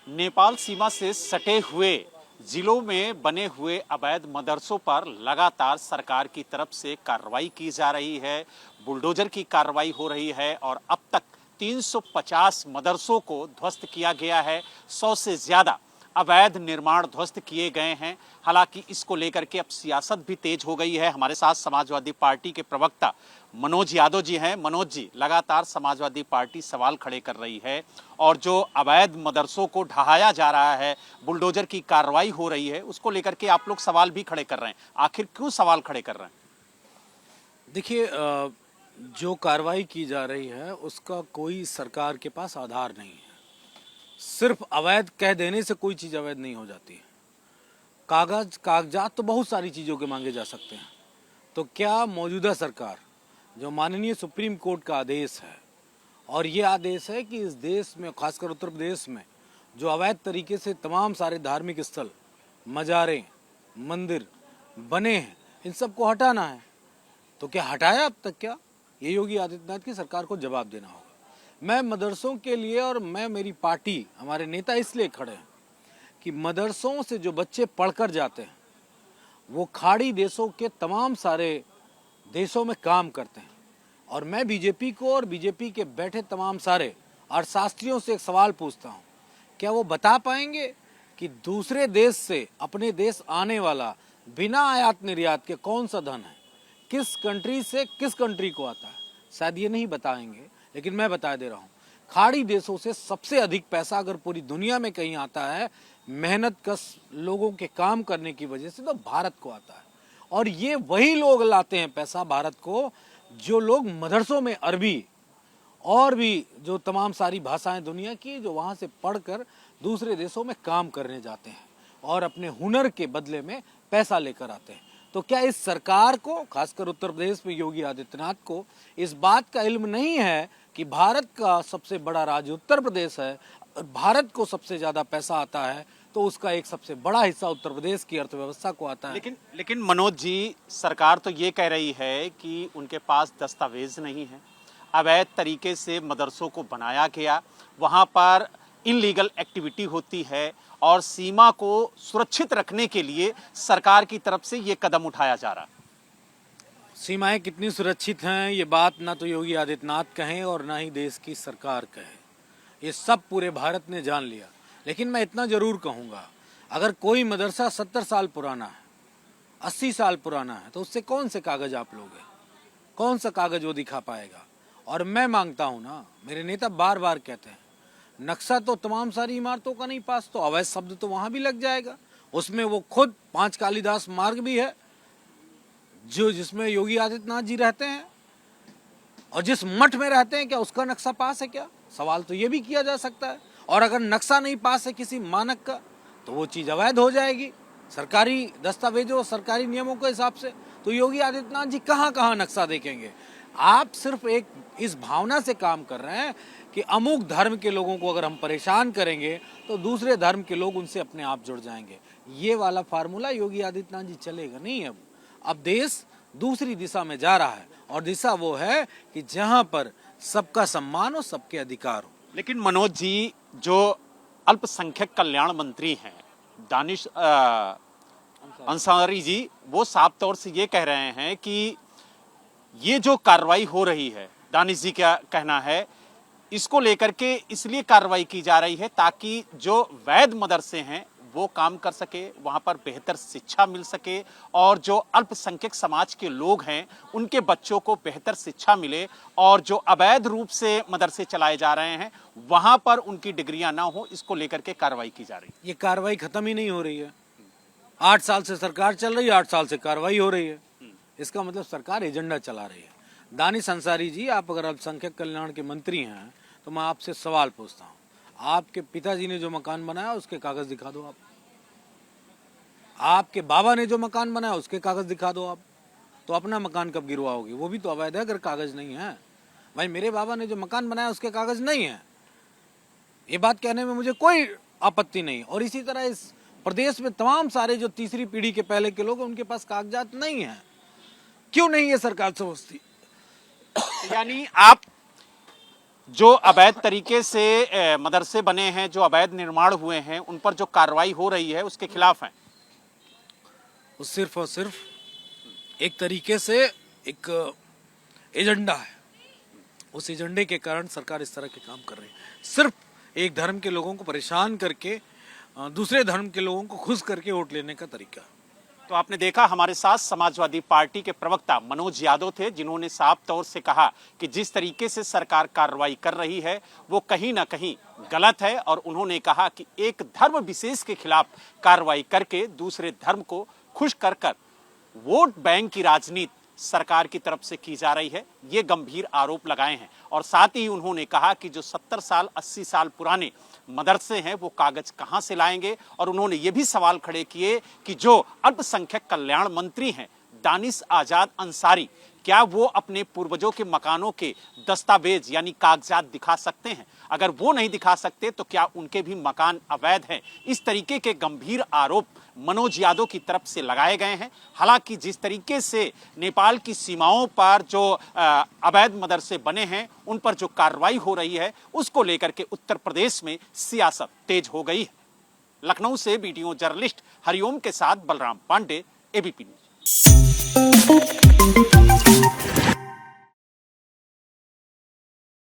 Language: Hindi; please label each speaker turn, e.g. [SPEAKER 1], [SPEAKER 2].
[SPEAKER 1] नेपाल सीमा से सटे हुए जिलों में बने हुए अवैध मदरसों पर लगातार सरकार की तरफ से कार्रवाई की जा रही है। बुलडोजर की कार्रवाई हो रही है और अब तक 350 मदरसों को ध्वस्त किया गया है। 100 से ज्यादा अवैध निर्माण ध्वस्त किए गए हैं। हालांकि इसको लेकर के अब सियासत भी तेज हो गई है। हमारे साथ समाजवादी पार्टी के प्रवक्ता मनोज यादव जी हैं। मनोज जी, लगातार समाजवादी पार्टी सवाल खड़े कर रही है और जो अवैध मदरसों को ढहाया जा रहा है, बुलडोजर की कार्रवाई हो रही है, उसको लेकर के आप लोग सवाल भी खड़े कर रहे हैं। आखिर क्यों सवाल खड़े कर रहे हैं?
[SPEAKER 2] देखिए, जो कार्रवाई की जा रही है उसका कोई सरकार के पास आधार नहीं है। सिर्फ अवैध कह देने से कोई चीज़ अवैध नहीं हो जाती है। कागजात तो बहुत सारी चीज़ों के मांगे जा सकते हैं। तो क्या मौजूदा सरकार, जो माननीय सुप्रीम कोर्ट का आदेश है, और ये आदेश है कि इस देश में, खासकर उत्तर प्रदेश में, जो अवैध तरीके से तमाम सारे धार्मिक स्थल, मज़ारें, मंदिर बने हैं, इन सबको हटाना है। तो क्या हटाया अब तक? क्या ये योगी आदित्यनाथ की सरकार को जवाब देना होगा। मैं मदरसों के लिए और मेरी पार्टी, हमारे नेता इसलिए खड़े हैं कि मदरसों से जो बच्चे पढ़कर जाते हैं वो खाड़ी देशों के तमाम सारे देशों में काम करते हैं। और मैं बीजेपी को और बीजेपी के बैठे तमाम सारे अर्थशास्त्रियों से एक सवाल पूछता हूँ, क्या वो बता पाएंगे कि दूसरे देश से अपने देश आने वाला बिना आयात निर्यात के कौन सा धन है, किस कंट्री से किस कंट्री को आता है? शायद ये नहीं बताएंगे, लेकिन मैं बता दे रहा हूँ, खाड़ी देशों से सबसे अधिक पैसा अगर पूरी दुनिया में कहीं आता है मेहनत कश लोगों के काम करने की वजह से, तो भारत को आता है। और ये वही लोग लाते हैं पैसा भारत को, जो लोग मदरसों में अरबी और भी जो तमाम सारी भाषाएं दुनिया की, जो वहाँ से पढ़कर दूसरे देशों में काम करने जाते हैं और अपने हुनर के बदले में पैसा लेकर आते हैं। तो क्या इस सरकार को, खासकर उत्तर प्रदेश में योगी आदित्यनाथ को, इस बात का इल्म नहीं है कि भारत का सबसे बड़ा राज्य उत्तर प्रदेश है और भारत को सबसे ज्यादा पैसा आता है, तो उसका एक सबसे बड़ा हिस्सा उत्तर प्रदेश की अर्थव्यवस्था को आता है।
[SPEAKER 1] लेकिन मनोज जी, सरकार तो ये कह रही है कि उनके पास दस्तावेज नहीं है। अवैध तरीके से मदरसों को बनाया गया, वहाँ पर इलीगल एक्टिविटी होती है और सीमा को सुरक्षित रखने के लिए सरकार की तरफ से ये कदम उठाया जा रहा है।
[SPEAKER 2] सीमाएं कितनी सुरक्षित हैं ये बात ना तो योगी आदित्यनाथ कहें और ना ही देश की सरकार कहे, ये सब पूरे भारत ने जान लिया। लेकिन मैं इतना जरूर कहूँगा, अगर कोई मदरसा 70 साल पुराना है, 80 साल पुराना है, तो उससे कौन से कागज आप लोगे? कौन सा कागज वो दिखा पाएगा? और मैं मांगता हूँ ना, मेरे नेता बार बार कहते हैं, नक्शा तो तमाम सारी इमारतों का नहीं पास, तो अवैध शब्द तो वहां भी लग जाएगा। उसमें वो खुद 5 कालिदास मार्ग भी है, जो जिसमें योगी आदित्यनाथ जी रहते हैं और जिस मठ में रहते हैं, क्या उसका नक्शा पास है? क्या सवाल तो ये भी किया जा सकता है। और अगर नक्शा नहीं पास है किसी मानक का, तो वो चीज अवैध हो जाएगी सरकारी दस्तावेजों और सरकारी नियमों के हिसाब से। तो योगी आदित्यनाथ जी कहाँ कहाँ नक्शा देखेंगे? आप सिर्फ एक इस भावना से काम कर रहे हैं कि अमुक धर्म के लोगों को अगर हम परेशान करेंगे तो दूसरे धर्म के लोग उनसे अपने आप जुड़ जाएंगे। ये वाला फार्मूला योगी आदित्यनाथ जी चलेगा नहीं। अब देश दूसरी दिशा में जा रहा है और दिशा वो है कि जहां पर सबका सम्मान हो, सबके अधिकार हो।
[SPEAKER 1] लेकिन मनोज जी, जो अल्पसंख्यक कल्याण मंत्री हैं दानिश अंसारी जी, वो साफ तौर से ये कह रहे हैं कि ये जो कार्रवाई हो रही है, दानिश जी क्या कहना है, इसको लेकर के इसलिए कार्रवाई की जा रही है ताकि जो वैध मदरसे हैं वो काम कर सके, वहां पर बेहतर शिक्षा मिल सके और जो अल्पसंख्यक समाज के लोग हैं उनके बच्चों को बेहतर शिक्षा मिले, और जो अवैध रूप से मदरसे चलाए जा रहे हैं वहां पर उनकी डिग्रियां ना हो, इसको लेकर के कार्रवाई की जा रही है।
[SPEAKER 2] ये कार्रवाई खत्म ही नहीं हो रही है। 8 साल से सरकार चल रही है, 8 साल से कार्रवाई हो रही है। इसका मतलब सरकार एजेंडा चला रही है। दानिश अंसारी जी, आप अगर अल्पसंख्यक कल्याण के मंत्री हैं तो मैं आपसे सवाल पूछता हूँ, आपके पिताजी ने जो मकान बनाया उसके कागज दिखा दो। आप आपके बाबा ने जो मकान बनाया उसके कागज दिखा दो। आप तो अपना मकान कब गिरवाओगे? वो भी तो अवैध है अगर कागज नहीं है। भाई, मेरे बाबा ने जो मकान बनाया उसके कागज नहीं है, ये बात कहने में मुझे कोई आपत्ति नहीं। और इसी तरह इस प्रदेश में तमाम सारे जो तीसरी पीढ़ी के पहले के लोग, उनके पास कागजात नहीं है। क्यों नहीं है सरकार समझती?
[SPEAKER 1] यानी आप जो अवैध तरीके से मदरसे बने हैं, जो अवैध निर्माण हुए हैं, उन पर जो कार्रवाई हो रही है उसके खिलाफ हैं।
[SPEAKER 2] वो सिर्फ और सिर्फ एक तरीके से एक एजेंडा है। उस एजेंडे के कारण सरकार इस तरह के काम कर रही है। सिर्फ एक धर्म के लोगों को परेशान करके दूसरे धर्म के लोगों को खुश करके वोट लेने का तरीका।
[SPEAKER 1] तो आपने देखा हमारे साथ समाजवादी पार्टी के प्रवक्ता मनोज यादव थे, जिन्होंने साफ तौर से कहा कि जिस तरीके से सरकार कार्रवाई कर रही है वो कहीं ना कहीं गलत है, और उन्होंने कहा कि एक धर्म विशेष के खिलाफ कार्रवाई करके दूसरे धर्म को खुश कर कर वोट बैंक की राजनीति सरकार की तरफ से की जा रही है, ये गंभीर आरोप लगाए हैं। और साथ ही उन्होंने कहा कि जो 70 साल 80 साल पुराने मदरसे हैं वो कागज कहां से लाएंगे, और उन्होंने ये भी सवाल खड़े किए कि जो अल्पसंख्यक कल्याण मंत्री हैं दानिश आजाद अंसारी, क्या वो अपने पूर्वजों के मकानों के दस्तावेज यानी कागजात दिखा सकते हैं? अगर वो नहीं दिखा सकते तो क्या उनके भी मकान अवैध हैं? इस तरीके के गंभीर आरोप मनोज यादव की तरफ से लगाए गए हैं। हालांकि जिस तरीके से नेपाल की सीमाओं पर जो अवैध मदरसे बने हैं उन पर जो कार्रवाई हो रही है उसको लेकर के उत्तर प्रदेश में सियासत तेज हो गई है। लखनऊ से वीडियो जर्नलिस्ट हरिओम के साथ बलराम पांडे, एबीपी न्यूज।